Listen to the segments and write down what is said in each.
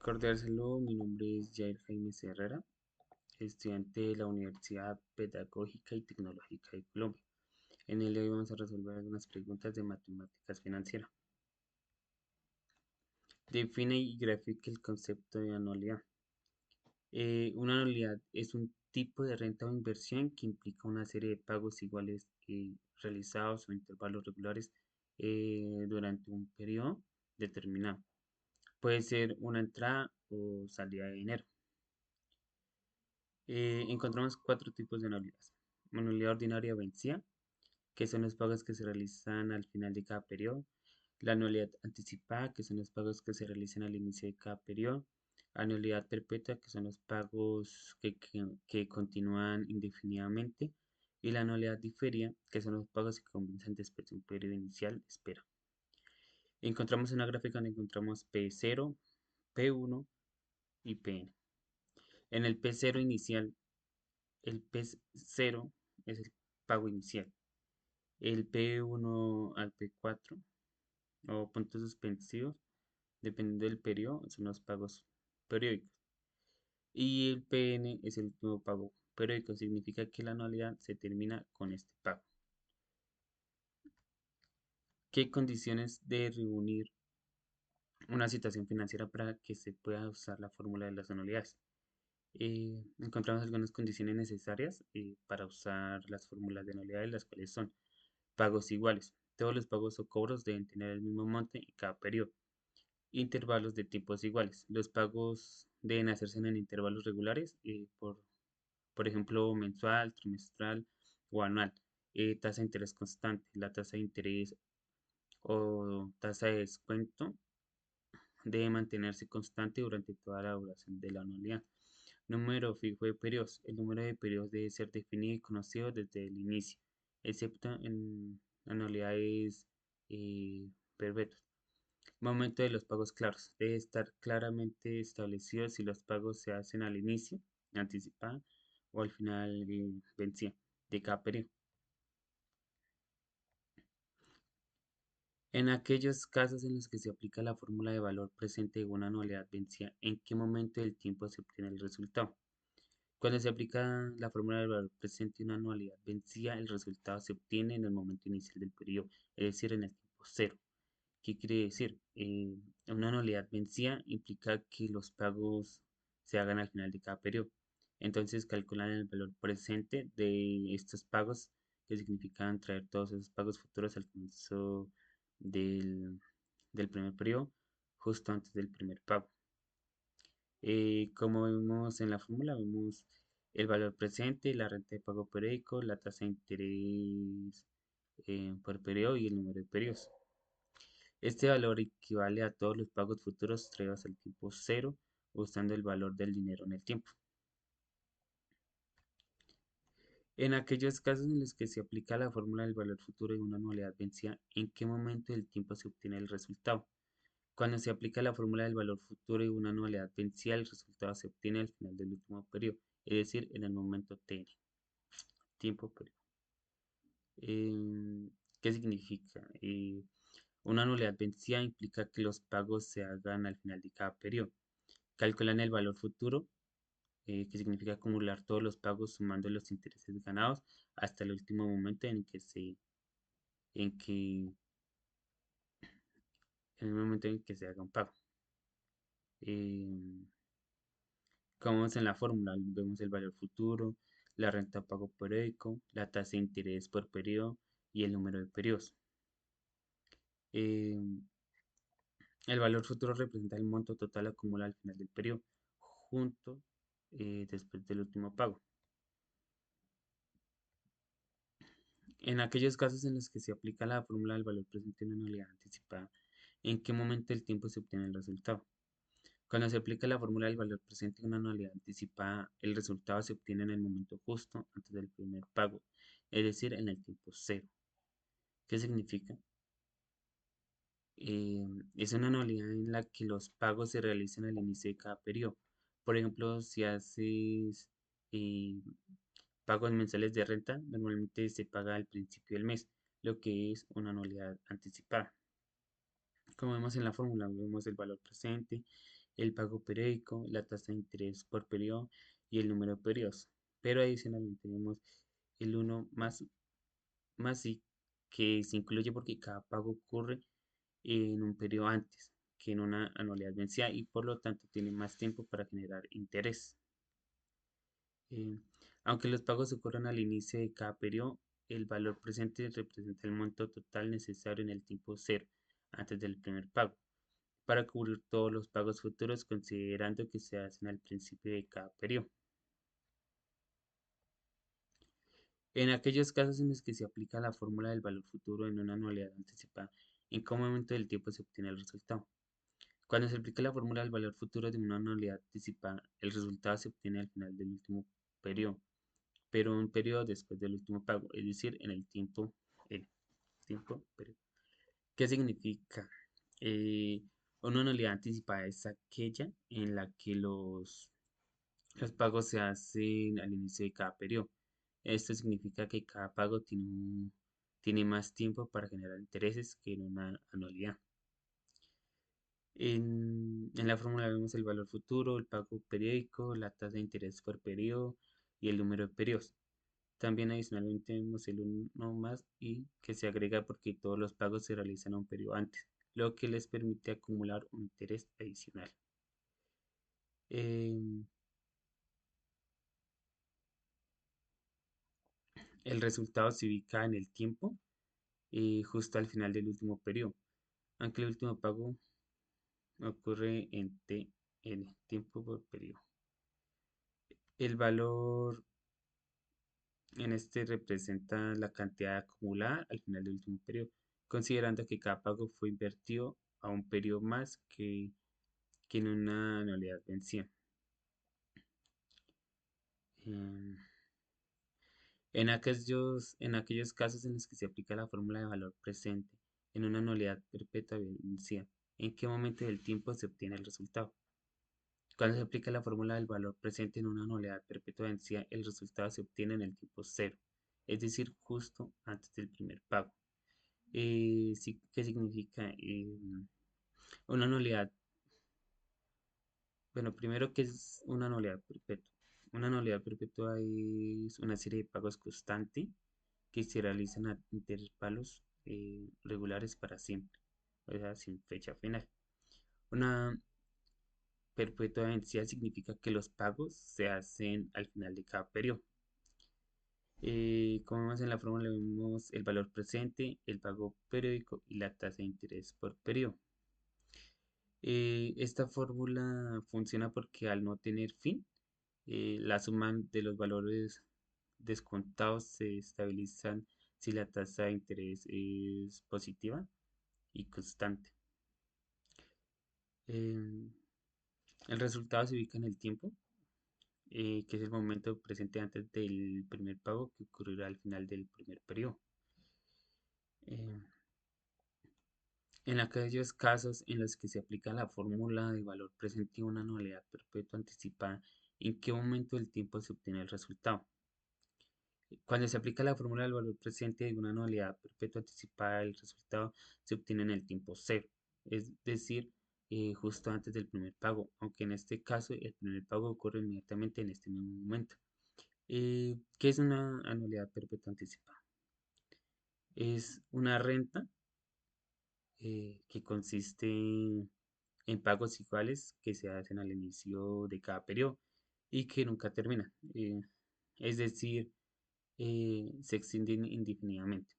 Cordial saludo, mi nombre es Jair Jaime Herrera, estudiante de la Universidad Pedagógica y Tecnológica de Colombia. En el día de hoy vamos a resolver algunas preguntas de matemáticas financieras. Define y grafica el concepto de anualidad. Una anualidad es un tipo de renta o inversión que implica una serie de pagos iguales realizados o intervalos regulares durante un periodo determinado. Puede ser una entrada o salida de dinero. Encontramos cuatro tipos de anualidades. Anualidad ordinaria vencida, que son los pagos que se realizan al final de cada periodo. La anualidad anticipada, que son los pagos que se realizan al inicio de cada periodo. Anualidad perpetua, que son los pagos que continúan indefinidamente. Y la anualidad diferida, que son los pagos que comienzan después de un periodo inicial de espera. Encontramos una gráfica donde encontramos P0, P1 y Pn. En el P0 inicial, el P0 es el pago inicial. El P1 al P4 o puntos suspensivos, dependiendo del periodo, son los pagos periódicos. Y el PN es el último pago periódico, significa que la anualidad se termina con este pago. ¿Qué condiciones de reunir una situación financiera para que se pueda usar la fórmula de las anualidades? Encontramos algunas condiciones necesarias para usar las fórmulas de anualidades, las cuales son pagos iguales. Todos los pagos o cobros deben tener el mismo monte en cada periodo. Intervalos de tipos iguales. Los pagos deben hacerse en intervalos regulares, por ejemplo, mensual, trimestral o anual. Tasa de interés constante. La tasa de interés o tasa de descuento debe mantenerse constante durante toda la duración de la anualidad. Número fijo de periodos. El número de periodos debe ser definido y conocido desde el inicio, excepto en anualidades perpetuas. Momento de los pagos claros. Debe estar claramente establecido si los pagos se hacen al inicio, anticipada, o al final vencida de cada periodo. En aquellos casos en los que se aplica la fórmula de valor presente de una anualidad vencida, ¿en qué momento del tiempo se obtiene el resultado? Cuando se aplica la fórmula del valor presente de una anualidad vencida, el resultado se obtiene en el momento inicial del periodo, es decir, en el tiempo cero. ¿Qué quiere decir? Una anualidad vencida implica que los pagos se hagan al final de cada periodo. Entonces calculan el valor presente de estos pagos, que significan traer todos esos pagos futuros al comienzo del, del primer periodo, justo antes del primer pago. Como vemos en la fórmula, vemos el valor presente, la renta de pago periódico, la tasa de interés por periodo y el número de periodos. Este valor equivale a todos los pagos futuros traídos al tiempo cero, usando el valor del dinero en el tiempo. En aquellos casos en los que se aplica la fórmula del valor futuro de una anualidad vencida, ¿en qué momento del tiempo se obtiene el resultado? Cuando se aplica la fórmula del valor futuro de una anualidad vencida, el resultado se obtiene al final del último periodo, es decir, en el momento t, tiempo periodo. ¿Qué significa? Una anualidad vencida implica que los pagos se hagan al final de cada periodo. Calculan el valor futuro, que significa acumular todos los pagos sumando los intereses ganados hasta el último momento en que, en el momento en que se haga un pago. Eh, Como vemos en la fórmula, vemos el valor futuro, la renta pago periódico, la tasa de interés por periodo y el número de periodos. Eh, el valor futuro representa el monto total acumulado al final del periodo, junto después del último pago. En aquellos casos en los que se aplica la fórmula del valor presente en una anualidad anticipada, ¿en qué momento del tiempo se obtiene el resultado? Cuando se aplica la fórmula del valor presente en una anualidad anticipada, el resultado se obtiene en el momento justo antes del primer pago, es decir, en el tiempo cero. ¿Qué significa? Es una anualidad en la que los pagos se realizan al inicio de cada periodo. Por ejemplo, si haces eh, pagos mensuales de renta, normalmente se paga al principio del mes, lo que es una anualidad anticipada. Como vemos en la fórmula, vemos el valor presente, el pago periódico, la tasa de interés por periodo y el número de periodos. Pero adicionalmente tenemos el uno más I, que se incluye porque cada pago ocurre en un periodo antes que en una anualidad vencida y por lo tanto tiene más tiempo para generar interés. Eh, Aunque los pagos ocurran al inicio de cada periodo, el valor presente representa el monto total necesario en el tiempo cero antes del primer pago para cubrir todos los pagos futuros considerando que se hacen al principio de cada periodo. En aquellos casos en los que se aplica la fórmula del valor futuro en una anualidad anticipada, ¿en qué momento del tiempo se obtiene el resultado? Cuando se aplica la fórmula del valor futuro de una anualidad anticipada, el resultado se obtiene al final del último periodo, pero un periodo después del último pago, es decir, en el tiempo periodo. ¿Qué significa? Eh, una anualidad anticipada es aquella en la que los pagos se hacen al inicio de cada periodo. Esto significa que cada pago tiene más tiempo para generar intereses que en una anualidad. En la fórmula vemos el valor futuro, el pago periódico, la tasa de interés por periodo y el número de periodos. También adicionalmente vemos el uno más y que se agrega porque todos los pagos se realizan a un periodo antes, lo que les permite acumular un interés adicional. Em, el resultado se ubica en el tiempo, justo al final del último periodo, aunque el último pago ocurre en tiempo por periodo. El valor en este representa la cantidad acumulada al final del último periodo, considerando que cada pago fue invertido a un periodo más que en una anualidad vencida. Em, en aquellos casos en los que se aplica la fórmula de valor presente en una anualidad perpetua vencida, ¿en qué momento del tiempo se obtiene el resultado? Cuando se aplica la fórmula del valor presente en una anualidad perpetua vencida, el resultado se obtiene en el tiempo cero, es decir, justo antes del primer pago. ¿Qué significa? Una anualidad. Bueno, primero, ¿qué es una anualidad perpetua? Una anualidad perpetua es una serie de pagos constante que se realizan a intervalos regulares para siempre, o sea, sin fecha final. Una perpetua vencida significa que los pagos se hacen al final de cada periodo. Como vemos en la fórmula, vemos el valor presente, el pago periódico y la tasa de interés por periodo. Esta fórmula funciona porque al no tener fin, la suma de los valores descontados se estabilizan si la tasa de interés es positiva y constante. Em, el resultado se ubica en el tiempo, que es el momento presente antes del primer pago que ocurrirá al final del primer periodo. Em, en aquellos casos en los que se aplica la fórmula de valor presente y una anualidad perpetua anticipada, ¿en qué momento del tiempo se obtiene el resultado? Cuando se aplica la fórmula del valor presente de una anualidad perpetua anticipada, el resultado se obtiene en el tiempo cero, es decir, justo antes del primer pago, aunque en este caso el primer pago ocurre inmediatamente en este mismo momento. ¿Qué es una anualidad perpetua anticipada? Es una renta que consiste en pagos iguales que se hacen al inicio de cada periodo y que nunca terminan. Es decir, se extienden indefinidamente.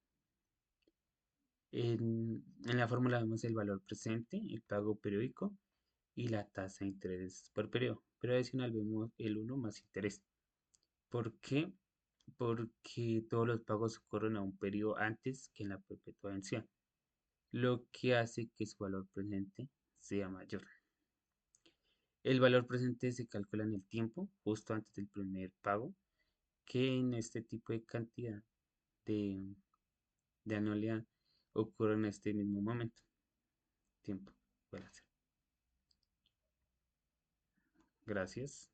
En la fórmula vemos el valor presente, el pago periódico y la tasa de interés por periodo. Pero adicional vemos el uno más interés. ¿Por qué? Porque todos los pagos ocurren a un periodo antes que en la perpetua vencida, lo que hace que su valor presente sea mayor. El valor presente se calcula en el tiempo, justo antes del primer pago, que en este tipo de cantidad de, de anualidad ocurre en este mismo momento. Tiempo. Puede ser. Gracias.